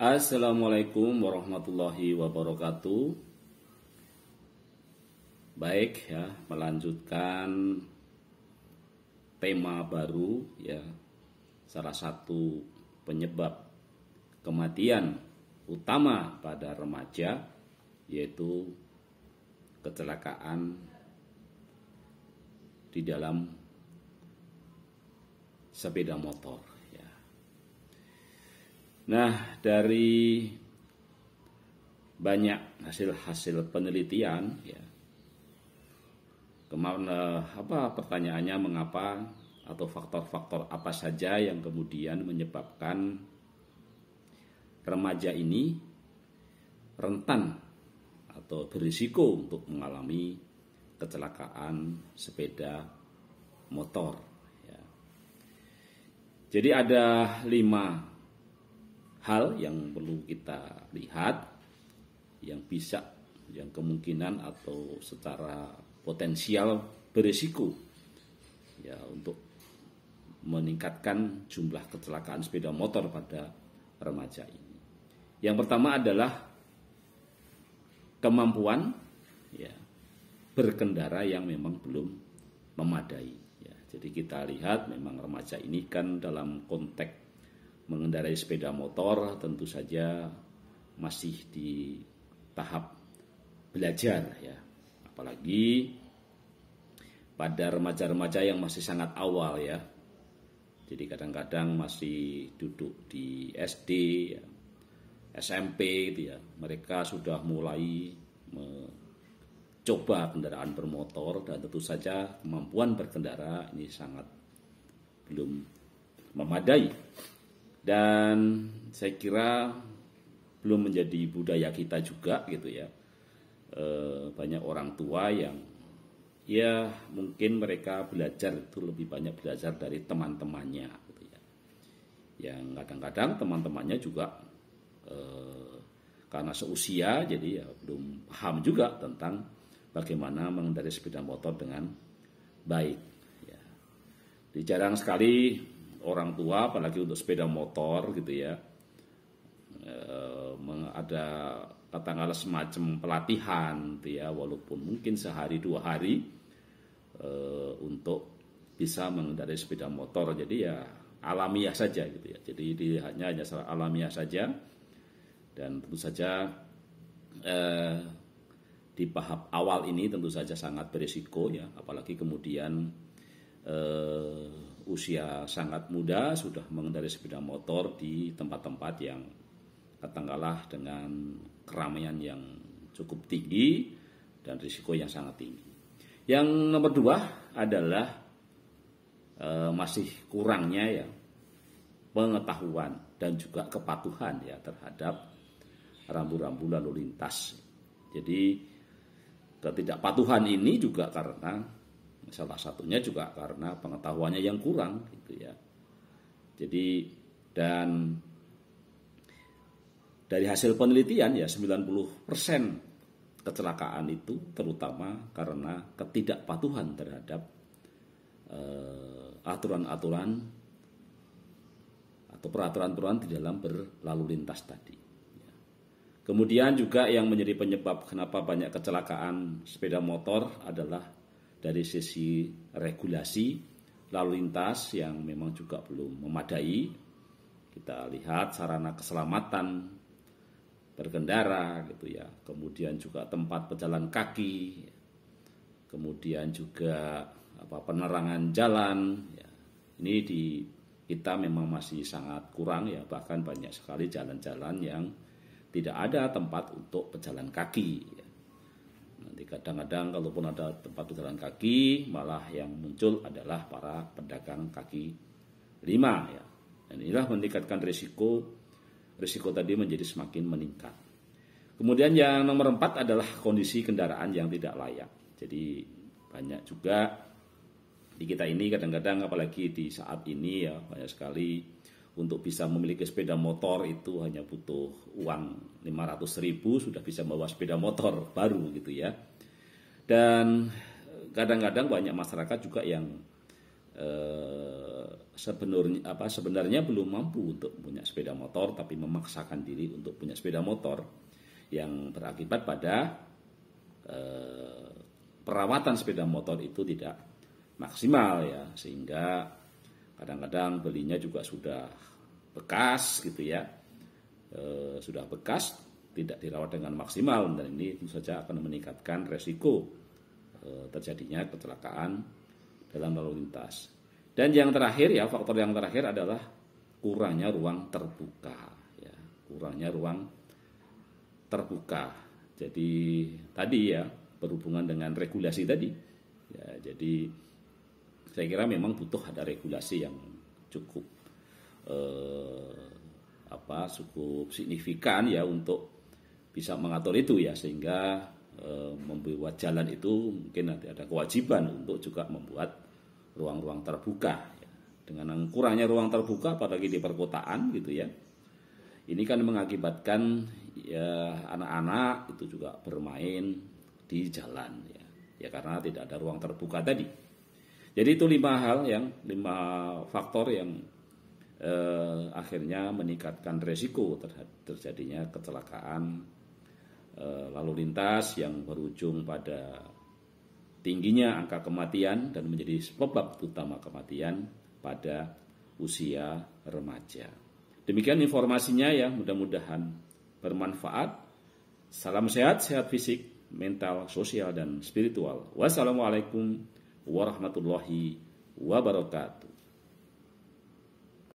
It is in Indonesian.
Assalamualaikum warahmatullahi wabarakatuh. Baik ya, melanjutkan tema baru ya. Salah satu penyebab kematian utama pada remaja yaitu kecelakaan di dalam sepeda motor ya. Nah, dari banyak hasil-hasil penelitian ya, pertanyaannya mengapa atau faktor-faktor apa saja yang kemudian menyebabkan remaja ini rentan atau berisiko untuk mengalami kecelakaan sepeda motor ya. Jadi ada 5 hal yang perlu kita lihat yang kemungkinan atau secara potensial berisiko ya untuk meningkatkan jumlah kecelakaan sepeda motor pada remaja ini. Yang pertama adalah kemampuan ya berkendara yang memang belum memadai ya. Jadi kita lihat memang remaja ini kan dalam konteks mengendarai sepeda motor tentu saja masih di tahap belajar ya. Apalagi pada remaja-remaja yang masih sangat awal ya. Jadi kadang-kadang masih duduk di SD ya, SMP gitu ya. Mereka sudah mulai mencoba kendaraan bermotor dan tentu saja kemampuan berkendara ini sangat belum memadai. Dan saya kira belum menjadi budaya kita juga gitu ya. Banyak orang tua yang ya mungkin mereka belajar itu lebih banyak belajar dari teman-temannya gitu ya. Yang kadang-kadang teman-temannya juga karena seusia jadi ya belum paham juga tentang bagaimana mengendarai sepeda motor dengan baik ya. Jadi jarang sekali orang tua apalagi untuk sepeda motor gitu ya ada katakanlah semacam pelatihan gitu ya, walaupun mungkin sehari 2 hari untuk bisa mengendarai sepeda motor. Jadi ya alamiah saja gitu ya. Jadi hanya alamiah saja. Dan tentu saja di tahap awal ini tentu saja sangat berisiko ya, apalagi kemudian usia sangat muda sudah mengendarai sepeda motor di tempat-tempat yang katakanlah dengan keramaian yang cukup tinggi dan risiko yang sangat tinggi. Yang nomor 2 adalah masih kurangnya ya pengetahuan dan juga kepatuhan ya terhadap rambu-rambu lalu lintas. Jadi ketidakpatuhan ini juga karena salah satunya juga karena pengetahuannya yang kurang gitu ya. Jadi dan dari hasil penelitian ya 90% kecelakaan itu terutama karena ketidakpatuhan terhadap aturan-aturan atau peraturan-peraturan di dalam berlalu lintas tadi. Kemudian juga yang menjadi penyebab kenapa banyak kecelakaan sepeda motor adalah dari sisi regulasi lalu lintas yang memang juga belum memadai. Kita lihat sarana keselamatan berkendara gitu ya, kemudian juga tempat pejalan kaki, kemudian juga penerangan jalan ya. Ini di kita memang masih sangat kurang ya, bahkan banyak sekali jalan-jalan yang tidak ada tempat untuk pejalan kaki ya. Nanti kadang-kadang kalaupun ada tempat pejalan kaki malah yang muncul adalah para pedagang kaki lima ya. Dan inilah meningkatkan risiko tadi menjadi semakin meningkat. Kemudian yang nomor 4 adalah kondisi kendaraan yang tidak layak. Jadi banyak juga di kita ini kadang-kadang apalagi di saat ini ya banyak sekali untuk bisa memiliki sepeda motor itu hanya butuh uang 500.000 sudah bisa membawa sepeda motor baru gitu ya. Dan kadang-kadang banyak masyarakat juga yang sebenarnya belum mampu untuk punya sepeda motor, tapi memaksakan diri untuk punya sepeda motor, yang berakibat pada perawatan sepeda motor itu tidak maksimal ya, sehingga kadang-kadang belinya juga sudah bekas gitu ya, sudah bekas, tidak dirawat dengan maksimal, dan ini tentu saja akan meningkatkan resiko terjadinya kecelakaan dalam lalu lintas. Dan yang terakhir ya, faktor yang terakhir adalah kurangnya ruang terbuka ya, kurangnya ruang terbuka. Jadi tadi ya, berhubungan dengan regulasi tadi ya, jadi saya kira memang butuh ada regulasi yang cukup cukup signifikan ya untuk bisa mengatur itu ya, sehingga membuat jalan itu mungkin nanti ada kewajiban untuk juga membuat ruang-ruang terbuka ya. Dengan kurangnya ruang terbuka apalagi di perkotaan gitu ya, ini kan mengakibatkan ya anak-anak itu juga bermain di jalan ya karena tidak ada ruang terbuka tadi. Jadi itu 5 faktor yang akhirnya meningkatkan resiko terjadinya kecelakaan lalu lintas yang berujung pada tingginya angka kematian dan menjadi sebab utama kematian pada usia remaja. Demikian informasinya ya, mudah-mudahan bermanfaat. Salam sehat, sehat fisik, mental, sosial, dan spiritual. Wassalamualaikum warahmatullahi wabarakatuh.